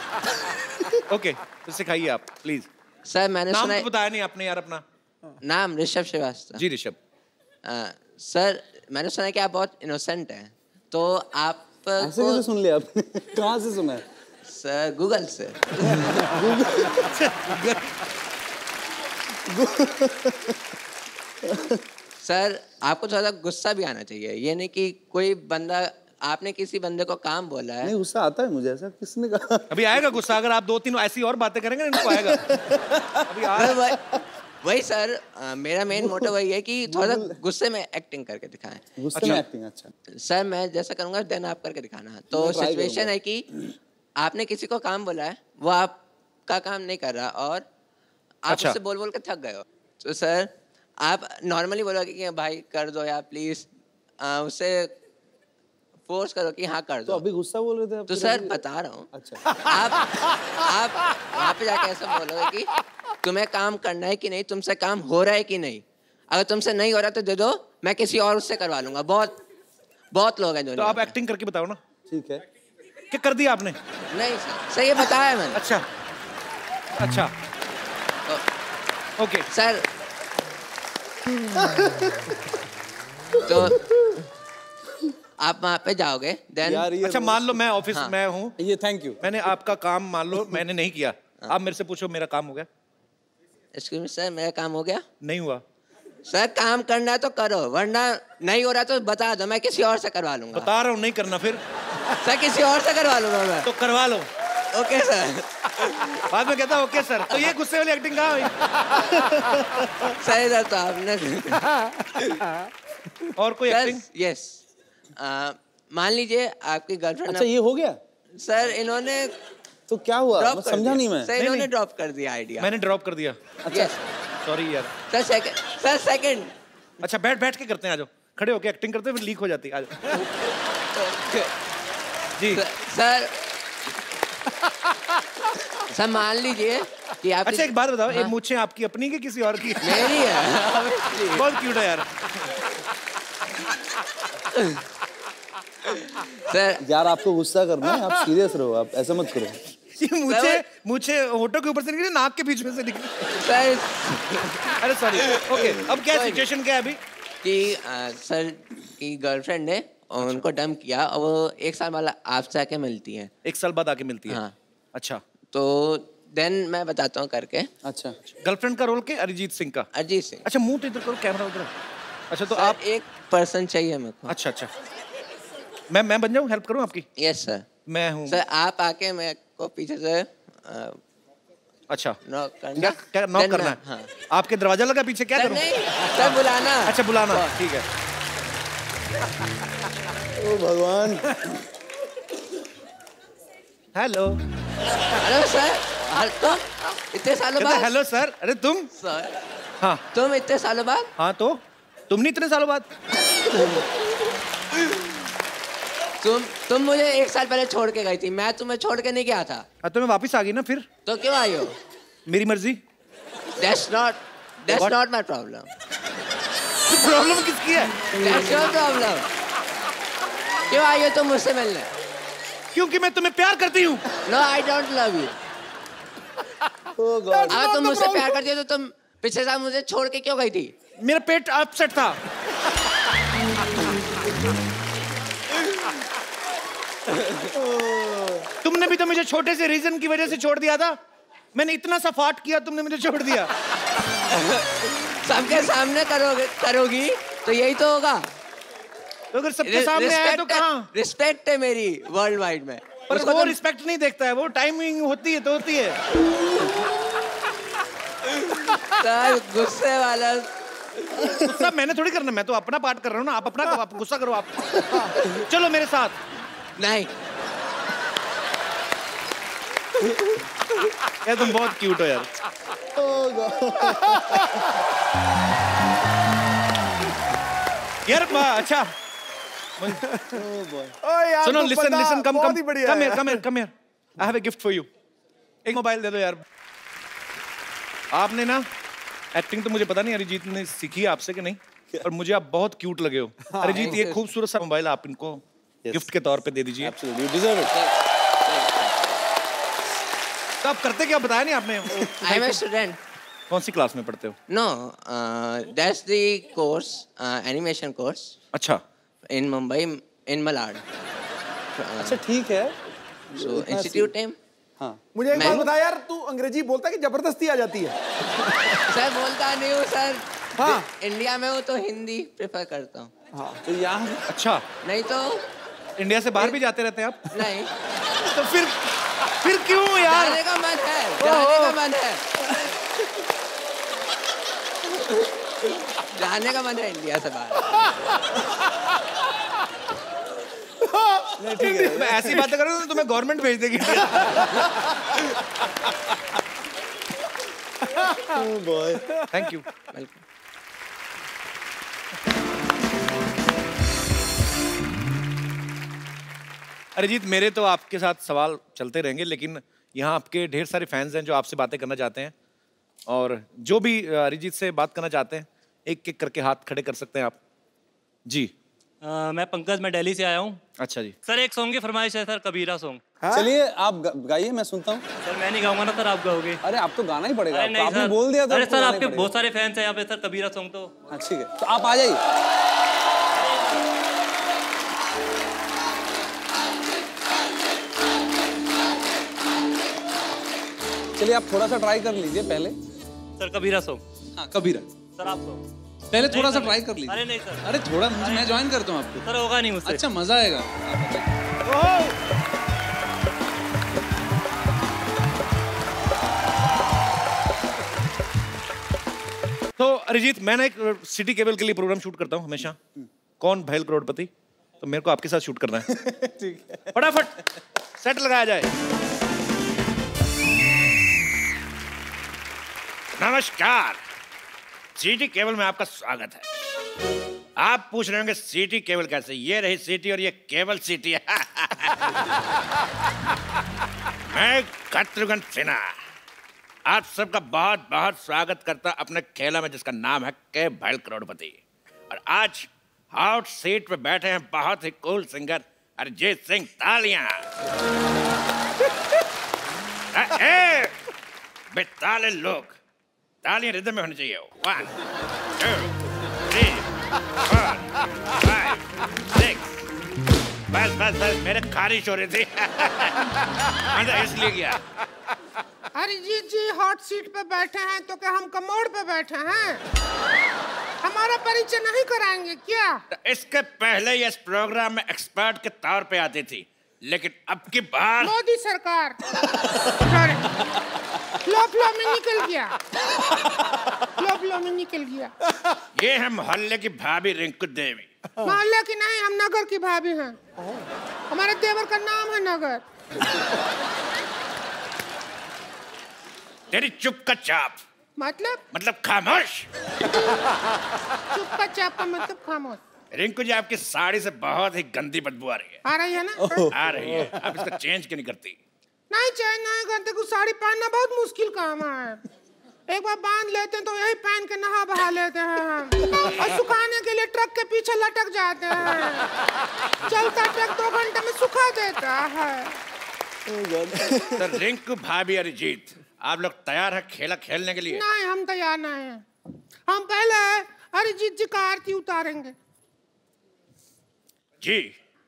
ओके, तो सिखाइए आप प्लीज। सर मैंने नाम सुना तो बताया नहीं आपने यार अपना। नाम ऋषभ श्रीवास्तव। जी ऋषभ। सर मैंने सुना है कि आप बहुत इनोसेंट हैं, तो आप ऐसे कैसे सुन लिया आपने? कहाँ से सुना है? सर गूगल से। सर आपको थोड़ा गुस्सा भी आना चाहिए, ये नहीं कि कोई बंदा, आपने किसी बंदे को काम बोला है। नहीं गुस्सा आता है मुझे, ऐसा किसने कहा? अभी आएगा गुस्सा, अगर आप 2-3 ऐसी और बातें करेंगे ना इनको आएगा। अभी वही सर, मेरा मेन मोटिव वही है कि थोड़ा गुस्से में एक्टिंग करके दिखाएं। गुस्से में एक्टिंग? अच्छा सर मैं जैसा करूंगा देन आप करके दिखाना। तो सिचुएशन है कि आपने किसी को काम बोला है, वो आपका काम नहीं कर रहा और आप उससे बोल बोल के थक गए हो, तो सर आप नॉर्मली बोलोगे कि भाई कर दो यार प्लीज, उससे फोर्स करो कि हाँ कर दो। तो अभी गुस्सा बोल रहे थे आप? तो सर बता रहा हूँ। अच्छा। आप वहाँ पे जाके ऐसा बोलोगे कि तुम्हें काम करना है कि नहीं, तुमसे काम हो रहा है कि नहीं, अगर तुमसे नहीं हो रहा तो दे दो, मैं किसी और उससे करवा लूंगा। बहुत लोग हैं जो। तो आप एक्टिंग करके बताओ ना। ठीक है। क्या कर दिया आपने? नहीं सर ये बताया मैंने। अच्छा ओके सर। तो आप वहाँ पे जाओगे देन। अच्छा मान लो मैं ऑफिस में हूँ, ये थैंक यू, मैंने आपका काम मान लो मैंने नहीं किया, आप मेरे से पूछो मेरा काम हो गया? एक्सक्यूज मी सर, मेरा काम हो गया? नहीं हुआ। सर काम करना है तो करो, वरना नहीं हो रहा तो बता दो, मैं किसी और से करवा लूंगा। बता रहा हूँ नहीं करना फिर। सर किसी और से करवा लूंगा मैं। तो करवा लो। Okay sir. बाद में कहता ओके सर। तो ये गुस्से वाली एक्टिंग कहाँ हुई? सही सर, तो आपने और कोई एक्टिंग? यस, मान लीजिए आपकी गर्लफ्रेंड। अच्छा ये हो गया सर? इन्होंने तो क्या हुआ? मैं समझा नहीं मैं। सर इन्होंने ड्रॉप कर दिया आइडिया। मैंने ड्रॉप कर दिया। अच्छा सॉरी यार। Sir second. अच्छा बैठ के करते हैं, आ जाओ। खड़े होके एक्टिंग करते हैं फिर लीक हो जाती है। आ जाओ जी सर। सर मान लीजिए कि आप। अच्छा एक बात बताओ, ये मूंछें आपकी अपनी की किसी और की? मेरी है। बहुत क्यूट है यार। सर यार आपको गुस्सा करना है, आप सीरियस रहो, आप ऐसा मत करो। ये मूंछें होठों के ऊपर से निकली, नाक के बीच में से निकली। सर अरे सॉरी। ओके अब क्या सिचुएशन क्या है अभी? कि सर की गर्लफ्रेंड ने उनको डंप किया और वो 1 साल बाद आपसे आके मिलती है। 1 साल बाद आके मिलती है? हाँ। अच्छा तो देन मैं बताता हूँ करके। अच्छा गर्लफ्रेंड का रोल के अरिजीत सिंह का? अरिजीत सिंह। अच्छा मुंह तो इधर करो, कैमरा उधर। अच्छा तो आप एक पर्सन चाहिए मेरे को। अच्छा मैं बन जाऊँ, हेल्प करूँ आपकी? Yes sir. मैं हूँ सर आप आके मेरे को पीछे से अच्छा नॉक करना। क्या नॉक करना है? हाँ। आपके दरवाजा लगा पीछे, क्या करूँ? नहीं सर बुलाना। अच्छा बुलाना, ठीक है। ओ भगवान। हेलो। Hello sir. तुम इतने सालों बाद? Hello sir. अरे तुम? सर हाँ तुम इतने सालों बाद? हाँ तो तुम नहीं इतने सालों बाद? तुम मुझे 1 साल पहले छोड़ के गई थी, मैं तुम्हें छोड़ के नहीं गया था। तो मैं वापस आ गई ना फिर? तो क्यों आई हो? मेरी मर्जी। That's not my problem. Problem किसकी है? That's your problem. क्यों आई हो तुम मुझसे मिलने? क्योंकि मैं तुम्हें प्यार करती हूँ। No, I don't love you. अगर तुम मुझसे प्यार करती हो तो तुम पिछले साल मुझे छोड़ के क्यों गई थी? मेरा पेट अपसेट था। तुमने भी तो मुझे छोटे से रीजन की वजह से छोड़ दिया था। मैंने इतना सा फाट किया, तुमने मुझे छोड़ दिया। सबके सामने करोगी तो यही तो होगा। तो अगर सबके सामने आए तो कहाँ? रिस्पेक्ट है मेरी वर्ल्ड वाइड में। पर वो रिस्पेक्ट नहीं देखता है, वो टाइमिंग होती है तो होती है। सर गुस्से वाला। गुस्सा मैंने थोड़ी करना, मैं तो अपना पार्ट कर रहा हूँ ना। आप अपना आप गुस्सा करो आप। चलो मेरे साथ। नहीं यार तुम बहुत क्यूट हो यार। यार अच्छा सुनो, listen come here. I have a gift for you. एक मोबाइल दे दो यार। आपने ना एक्टिंग तो मुझे पता नहीं अरिजीत ने सीखी है आपसे कि नहीं, पर मुझे आप बहुत क्यूट लगे हो। अरिजीत ये खूबसूरत सा मोबाइल आप इनको गिफ्ट के तौर पे दे दीजिए। Absolutely, you deserve it. तो आप करते क्या बताया नहीं आपने? I am a student. कौन सी क्लास में पढ़ते हो? No that's the course, animation course. अच्छा इन मुंबई इन मलाड। अच्छा ठीक है। So institute name. हाँ मुझे एक बात बता यार, तू अंग्रेजी बोलता है कि जबरदस्ती आ जाती है? सर बोलता नहीं हूँ सर, हाँ इंडिया में हूँ तो हिंदी प्रेफर करता हूँ। हाँ तो यहाँ अच्छा, नहीं तो इंडिया से बाहर भी जाते रहते हैं आप? नहीं। तो फिर क्यों यार? जाने का मन है, जाने का मन है, जाने का मन है इंडिया से बाहर। नहीं ठीक है, मैं ऐसी बातें करूँ तो तुम्हें गवर्नमेंट भेज देगी। Boy thank you. Welcome. Arijit, मेरे तो आपके साथ सवाल चलते रहेंगे, लेकिन यहाँ आपके ढेर सारे फैंस हैं जो आपसे बातें करना चाहते हैं, और जो भी अरिजीत से बात करना चाहते हैं एक एक करके हाथ खड़े कर सकते हैं आप। जी। मैं पंकज, मैं दिल्ली से आया हूँ। अच्छा जी। सर एक सॉन्ग की फरमाइश है सर, कबीरा सॉन्ग। चलिए आप गाइए, मैं सुनता हूँ। सर मैं नहीं गाऊंगा ना सर, आप गाओगे। अरे आप तो गाना ही पड़ेगा, अरे नहीं आपने सर, बोल दिया था। अरे सर आपके बहुत सारे फैंस हैं यहाँ पे सर, कबीरा सॉन्ग तो। हाँ ठीक है, तो आप आ जाइए। चलिए आप थोड़ा सा ट्राई कर लीजिए पहले। सर कबीरा सॉन्ग। हाँ कबीरा सर आप तो पहले थोड़ा सा ट्राई कर लीजिए। अरे नहीं सर, अरे थोड़ा मैं ज्वाइन करता हूँ आपको। सर होगा नहीं मुझसे। अच्छा मजा आएगा। तो अरिजीत, मैं ना एक सिटी केबल के लिए प्रोग्राम शूट करता हूँ हमेशा, कौन भैल करोड़पति, तो मेरे को आपके साथ शूट करना है। ठीक है, फटाफट सेट लगाया जाए। नमस्कार, सिटी केबल में आपका स्वागत है। आप पूछ रहे होंगे सिटी केबल कैसे? ये रही सिटी और ये केबल सिटी है। मैं शत्रुघ्न सिन्हा आप सबका बहुत बहुत स्वागत करता अपने खेला में, जिसका नाम है के भैल करोड़पति। और आज हॉट सीट पे बैठे हैं बहुत ही कूल सिंगर अरिजीत सिंह। तालियां। बेताले लोग, तालियां रिदम में होनी चाहिए। 1 2 3 4 5 6। बस बस बस, मेरे खारिश हो रही थी। मैं इसलिए गया। अरिजीत जी हॉट सीट पे बैठे हैं तो क्या हम कमोड पे बैठे हैं? हमारा परिचय नहीं कराएंगे क्या? तो इसके पहले ये इस प्रोग्राम में एक्सपर्ट के तौर पे आती थी, लेकिन अब की बार मोदी सरकार फ्लो में निकल गया, फ्लो में निकल गया। ये है मोहल्ले की भाभी रिंकू देवी। मोहल्ले की नहीं, हम नगर की भाभी हैं। हमारे देवर का नाम है नगर। तेरी चुप का चाप मतलब खामोश। चुप का चाप का मतलब खामोश। रिंकू जी, आपकी साड़ी से बहुत ही गंदी बदबू आ रही है। आ रही है ना? आ रही है। आप इसको चेंज क्यों नहीं करती? नहीं चेंज नहीं करते, कुछ साड़ी पहनना बहुत मुश्किल काम है। एक बार बांध लेते हैं तो यही पहन के नहा बहा लेते हैं हम, और सुखाने के लिए ट्रक के पीछे लटक जाते हैं। चलता ट्रक 2 घंटे में सुखा देता है। तो रिंकू भाभी, अरिजीत, आप लोग तैयार हैं खेला खेलने के लिए? नहीं, हम तैयार नहीं हैं। हम पहले अरिजीत जी का आरती उतारेंगे। जी,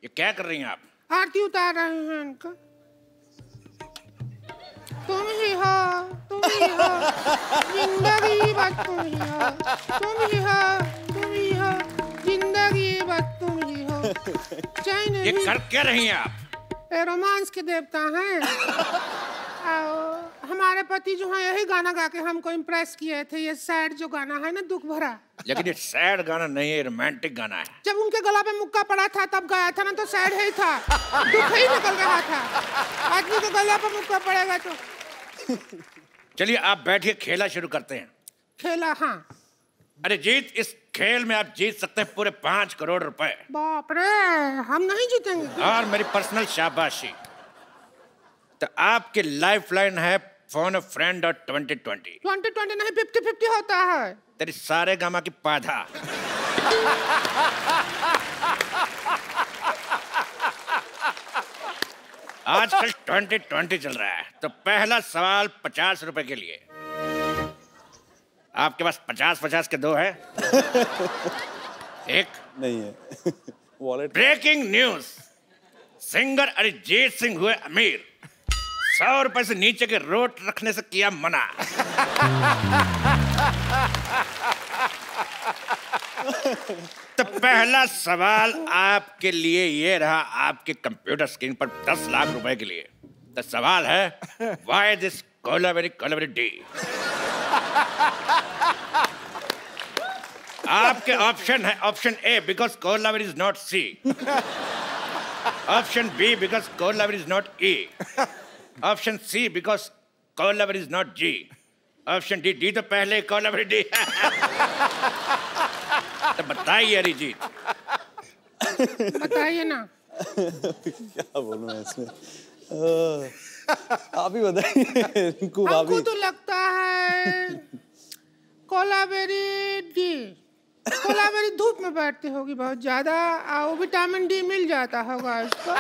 ये क्या कर रही हैं आप? आरती उतार रहे हैं इनका। तुम ही हो, तुम ही हो, जिंदगी बस तुम ही हो, तुम ही हो, तुम ही हो, जिंदगी बस तुम ही हो। चैन ये कर क्या रही हैं आप? ये रोमांस के देवता हैं। हमारे पति जो है यही गाना गा के हमको इम्प्रेस किए थे। ये सैड जो गाना है ना, दुख भरा। लेकिन ये सैड गाना नहीं है, रोमांटिक गाना है। जब उनके गला पे मुक्का पड़ा था तब गाया था ना, तो सैड ही था, दुख ही निकल रहा था। आदमी के गला पे मुक्का पड़ेगा तो। चलिए आप बैठिए, खेला शुरू करते हैं। खेला? हाँ। अरे जीत, इस खेल में आप जीत सकते हैं पूरे 5 करोड़ रुपए। बाप रे, हम नहीं जीतेंगे। और मेरी पर्सनल शाबाशी। तो आपकी लाइफ लाइन है फोन अ फ्रेंड और 2020। 2020 नहीं, 50-50 होता है। तेरी सारे गामा की पाधा। आजकल 2020 चल रहा है, तो पहला सवाल 50 रुपए के लिए। आपके पास 50-50 के 2 है? एक नहीं है। Wallet. Breaking news, singer Arijit Singh हुए अमीर, 100 रुपए से नीचे के नोट रखने से किया मना। तो पहला सवाल आपके लिए ये रहा, आपके कंप्यूटर स्क्रीन पर 10 लाख रुपए के लिए। तो सवाल है, व्हाई दिस कोलावेरी डी? आपके ऑप्शन है, option A because Kolaveri is not C, option B because Kolaveri is not E, option C because Kolaveri is not G, option D, D तो पहले कोलावेरी डी। तो बताइए अरिजीत, बताइए ना। क्या बोलूं मैं इसमें? आप ही बताइए रिंकू भाभी। हमको तो लगता है कोलावेरी डी। कोलावेरी धूप में बैठती होगी बहुत ज्यादा, और विटामिन डी मिल जाता होगा इसको।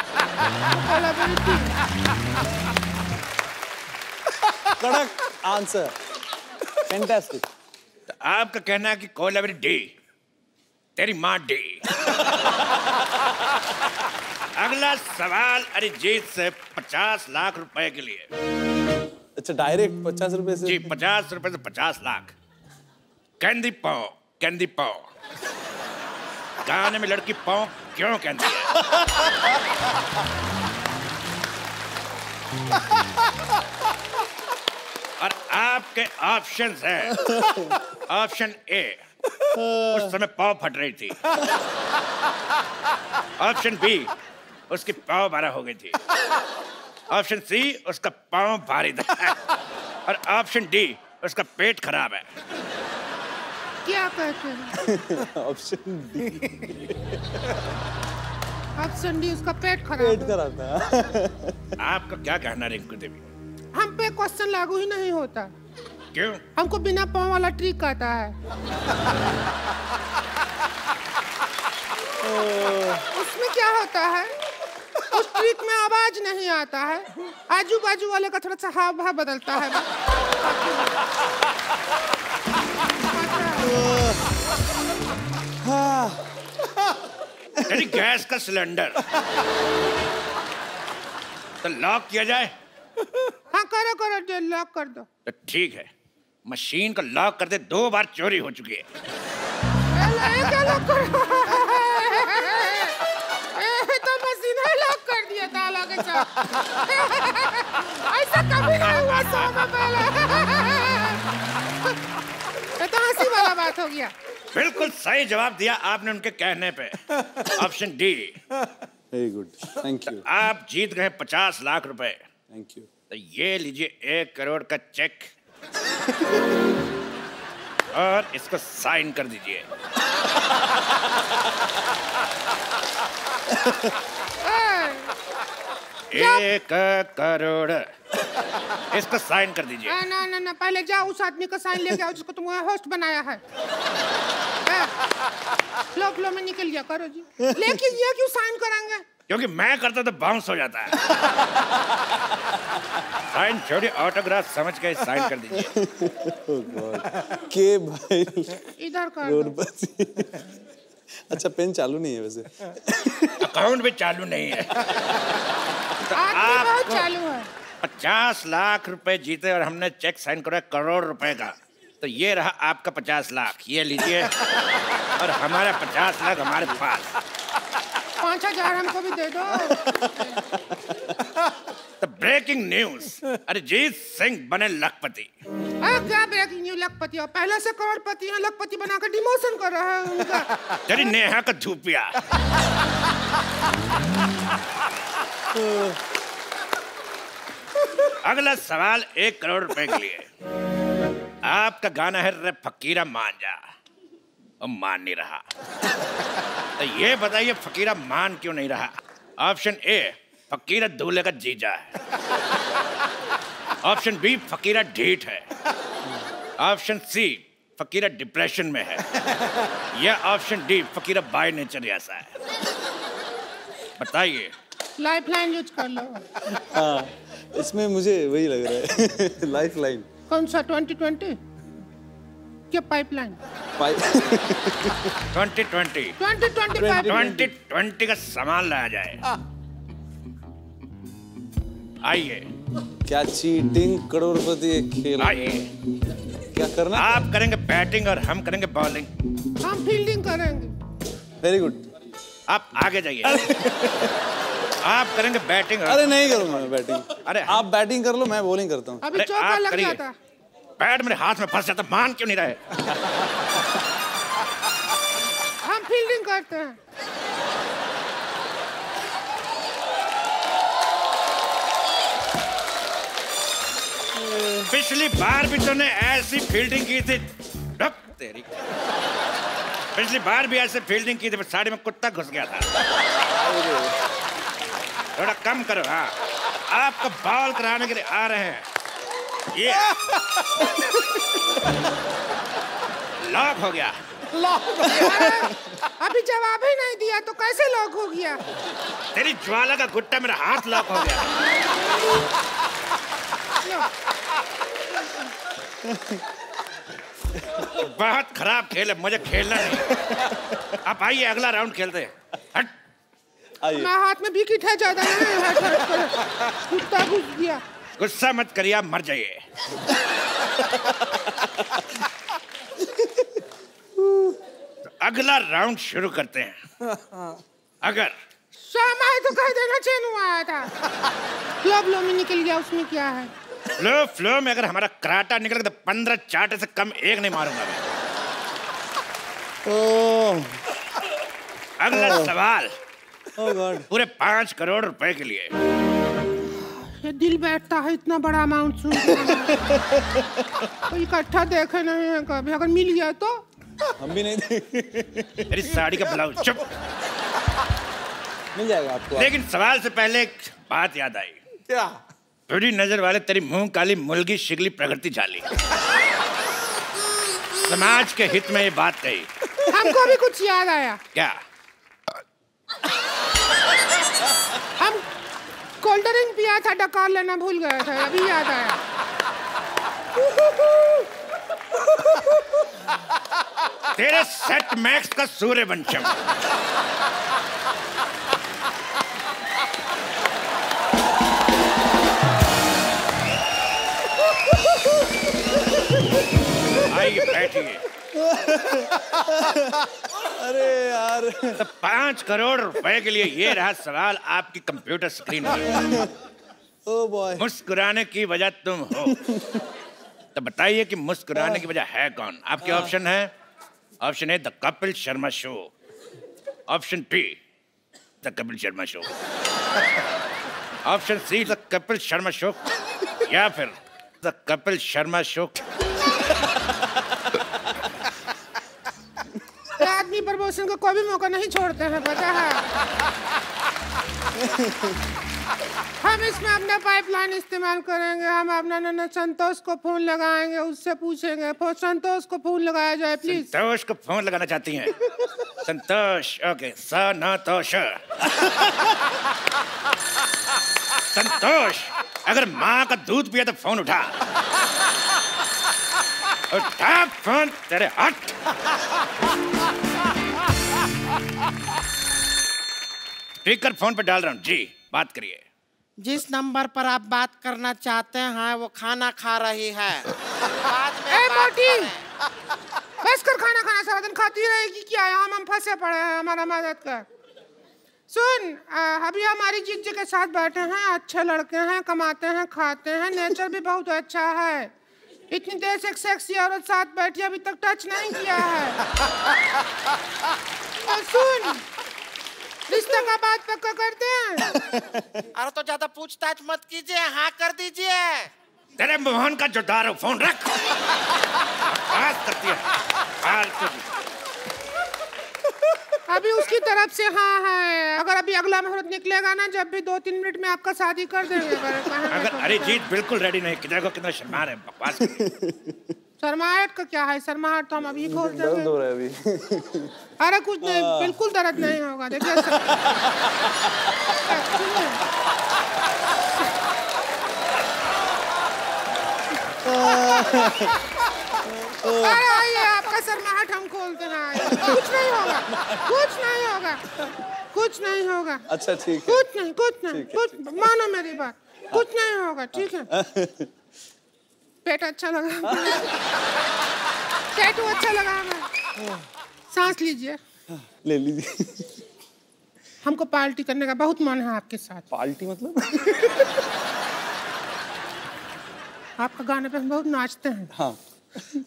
कोलावेरी डी। कड़क आंसर, फैंटास्टिक। तो आपका कहना है कि कोलावेरी डी, तेरी माँ डी। अगला सवाल अरिजीत से 50 लाख रुपए के लिए। अच्छा डायरेक्ट 50 रुपए से? जी 50 रुपए से 50 लाख। कैंडी पाव, कैंडी पाव, गाने में लड़की पाव क्यों कहती है? और आपके ऑप्शंस हैं, ऑप्शन ए, उस समय पाव फट रही थी, ऑप्शन बी, उसकी पाव 12 हो गई थी, ऑप्शन सी, उसका पाव भारी था, और ऑप्शन डी, उसका पेट खराब है। क्या कहते हैं? Option D. ऑप्शन डी, उसका पेट खराब था। आपका क्या कहना रिंकू देवी? हम पे क्वेश्चन लागू ही नहीं होता। क्यों? हमको बिना पाँव वाला ट्रिक आता है। उसमें क्या होता है, उस ट्रिक में आवाज नहीं आता है, आजू बाजू वाले का थोड़ा सा हाव भाव बदलता है। यानी गैस का सिलेंडर तो लॉक किया जाए? हाँ करो करो, लॉक कर दो। तो ठीक है, मशीन को लॉक करते 2 बार चोरी हो चुकी है। क्या लॉक करो? तो मशीन है लॉक कर दिया ताला के साथ। ऐसा कभी नहीं हुआ 100 में पहले। ये तो हंसी वाला बात हो गया। बिल्कुल सही जवाब दिया आपने उनके कहने पे, option D. Very good, thank you. आप जीत गए 50 लाख रुपए। Thank you. तो ये लीजिए 1 करोड़ का चेक और इसको साइन कर दीजिए। 1 करोड़, इसको साइन कर दीजिए। ना, पहले जाओ उस आदमी का साइन लेके आओ जिसको तुमने होस्ट बनाया है। फ्लो में निकल गया, करो जी। लेकिन ये क्यों साइन कराएंगे? क्योंकि मैं करता तो बाउंस हो जाता है। साइन छोड़िए, ऑटोग्राफ समझ के साइन कर दीजिए। के भाई इधर कर दो। अच्छा पेन चालू नहीं है वैसे? अकाउंट भी चालू नहीं है। तो आप चालू है। 50 लाख रुपए जीते और हमने चेक साइन करा 1 करोड़ रुपए का। तो ये रहा आपका 50 लाख, ये लीजिए, और हमारा 50 लाख हमारे पास। 5000 हमको भी दे दो। तो ब्रेकिंग न्यूज, अरिजीत सिंह बने लखपति। क्या ब्रेकिंग न्यूज? लखपति और पहले से करोड़पति हैं, लखपति बनाकर डिमोशन कर रहा है उनका। तेरी नेहा का धूपिया। अगला सवाल 1 करोड़ रुपए के लिए। आपका गाना है रे फकीरा मान जा, और मान नहीं रहा। तो ये बताइए फकीरा मान क्यों नहीं रहा? ऑप्शन ए, फकीरा दूल्हे का जीजा है, ऑप्शन बी, फकीरा ढीठ है, ऑप्शन सी, फकीरा डिप्रेशन में है, या option D, Fakira by nature ऐसा है। बताइए। लाइफलाइन यूज कर लो। हाँ, इसमें मुझे वही लग रहा है। लाइफलाइन कौन सा? 2020 क्या पाइपलाइन? 2020 का सामान लाया जाए। आइए। क्या चीटिंग करोड़पति खेल? आइए। क्या करना? आप करेंगे बैटिंग और हम करेंगे बॉलिंग। हम फील्डिंग करेंगे। Very good. आप आगे जाइए। आप करेंगे बैटिंग। अरे नहीं करूंगा मैं बैटिंग। अरे आप बैटिंग कर लो, मैं बॉलिंग करता हूँ। अभी चौका लग जाता। बैट मेरे हाथ में फंस जाता, मान क्यों नहीं रहे? हम फील्डिंग करते हैं। पिछली बार भी तूने ऐसी फील्डिंग की थी। तेरी पिछली बार भी ऐसे फील्डिंग की थी, साड़ी में कुत्ता घुस गया था। थोड़ा कम करो। हाँ, आपको बॉल कराने के लिए आ रहे हैं। ये लॉक हो गया। अभी जवाब ही नहीं दिया तो कैसे लॉक हो गया? तेरी ज्वाला का गुट्टा मेरा हाथ लॉक हो गया। बहुत खराब खेल है, मुझे खेलना नहीं। आप आइए, अगला राउंड खेलते हैं। हट। मैं हाथ में विकेट है ज्यादा नहीं। कुत्ता घुस गया। गुस्सा मत करिए, आप मर जाइए। तो अगला राउंड शुरू करते हैं। अगर शामा है तो कह देना चैन आया था। फ्लो में निकल गया, उसमें क्या है? फ्लो में अगर हमारा कराटा निकल गया तो 15 चाटे से कम एक नहीं मारूंगा मैं। अगला सवाल पूरे 5 करोड़ रुपए के लिए। ये दिल बैठता है इतना बड़ा अमाउंट सुन के। इकट्ठा देखे नहीं है कभी, अगर मिल गया तो हम भी नहीं मेरी साड़ी का ब्लाउज। चुप। मिल जाएगा आपको। लेकिन सवाल से पहले एक बात याद आई। क्या? थोड़ी नजर वाले तेरी मुंह काली मुलगी शिगली प्रगति झाली। समाज के हित में ये बात कही। हमको भी कुछ याद आया। क्या? हम कोल्ड ड्रिंक पिया था, डकार लेना भूल गए थे, अभी याद आया। तेरे सेट मैक्स का सूर्यवंशम। आइए बैठिए। अरे यार, तो 5 करोड़ रुपए के लिए ये रहा सवाल आपकी कंप्यूटर स्क्रीन पर। Oh boy. मुस्कुराने की वजह तुम हो, तो बताइए कि मुस्कुराने की वजह है कौन? आपके ऑप्शन है। Option A the Kapil Sharma show, option be the Kapil Sharma show, option see the Kapil Sharma show, या फिर द कपिल शर्मा शो। आदमी प्रमोशन को कोई भी मौका नहीं छोड़ते हैं, पता है। हम इसमें अपना पाइपलाइन इस्तेमाल करेंगे। हम अपना नन्ना संतोष को फोन लगाएंगे, उससे पूछेंगे। संतोष को फोन लगाया जाए प्लीज। संतोष को फोन लगाना चाहती हैं? संतोष, ओके। संतोष, संतोष, अगर माँ का दूध पिया तो फोन उठा। उठा फोन, तेरे हट। स्पीकर फोन पे डाल रहा हूँ जी, बात करिए। जिस नंबर पर आप बात करना चाहते हैं वो खाना खा रही है। मोटी, बस कर खाना खाना, सारा दिन खाती रहेगी क्या? हम फंसे पड़े हैं, हमारा मदद कर। सुन, अभी हमारी जीजी के साथ बैठे हैं, अच्छे लड़के हैं, कमाते हैं, खाते हैं, नेचर भी बहुत अच्छा है। इतनी देर से एक सेक्सी औरत साथ बैठी, अभी तक टच नहीं किया है। और सुन, रिश्ते का बात पक्का करते हैं। अरे तो ज्यादा पूछताछ मत कीजिए, हाँ कर दीजिए। तेरे मोहन का जोदार हो, फोन रख। बात करती है। अभी उसकी तरफ से हाँ है। अगर अभी अगला मुहूर्त निकलेगा ना, जब भी 2-3 मिनट में आपका शादी कर देंगे। अगर अरिजीत बिल्कुल रेडी नहीं, कितना शर्मा रहे, बकवास। शर्माहट का क्या है? शर्माहट तो हम अभी खोल देंगे। दर्द हो रहा है अभी। अरे कुछ नहीं, बिल्कुल दर्द नहीं होगा। देखिए अरे आइए, आपका शर्माहट हम खोलते हैं। कुछ नहीं होगा, कुछ नहीं होगा, कुछ नहीं होगा। अच्छा ठीक है। कुछ नहीं, कुछ मानो मेरी बात, कुछ नहीं होगा, ठीक है। पेट अच्छा लगा, टैटू अच्छा लगा हमें। सांस लीजिए। ले लीजिए। हमको पार्टी करने का बहुत मन है आपके साथ। पार्टी मतलब? आपका गाने पे हम बहुत नाचते हैं। हाँ।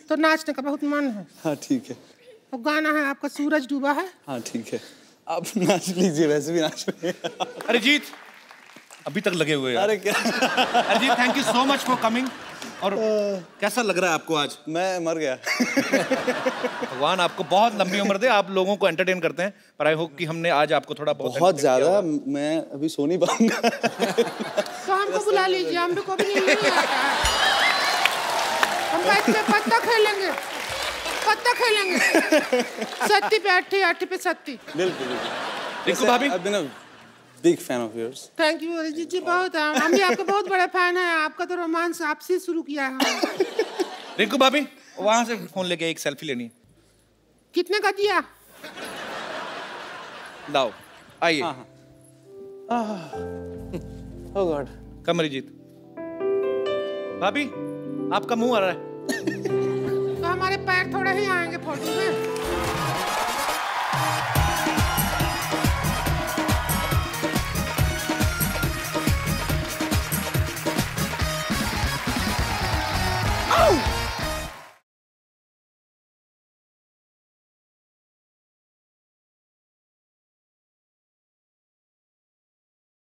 तो नाचने का बहुत मन है। हाँ ठीक है। वो गाना है आपका सूरज डूबा है। हाँ ठीक है, आप नाच लीजिए, वैसे भी नाच रहे हैं। अरिजीत अभी तक लगे हुए हैं। अरे क्या Arijit, thank you so much for coming. और कैसा लग रहा है आपको आज? मैं मर गया। भगवान आपको बहुत लंबी उम्र दे, आप लोगों को एंटरटेन करते हैं, पर आई होप कि हमने आज आपको थोड़ा बहुत ज्यादा, मैं अभी सो नहीं पाऊंगा। तो हमको बुला लीजिए, हमको भी नहीं आता। हम बैठ के पत्ता खेलेंगे, पत्ता खेलेंगे। सत्ती पे अट्ठी, अट्ठी पे सत्ती। बिल्कुल रिंकू भाभी, I've been a big fan of yours. Thank you Arijit ji, बहुत हम भी आपके बहुत बड़े फैन हैं। आपका तो रोमांस आपसे शुरू किया है। रिंकू भाभी वहां से फोन लेके एक सेल्फी लेनी है। कितने का दिया? लाओ आइए। Oh God. कम अरिजीत। भाभी आपका मुंह आ रहा है। तो हमारे पैर थोड़े ही आएंगे फोटो में।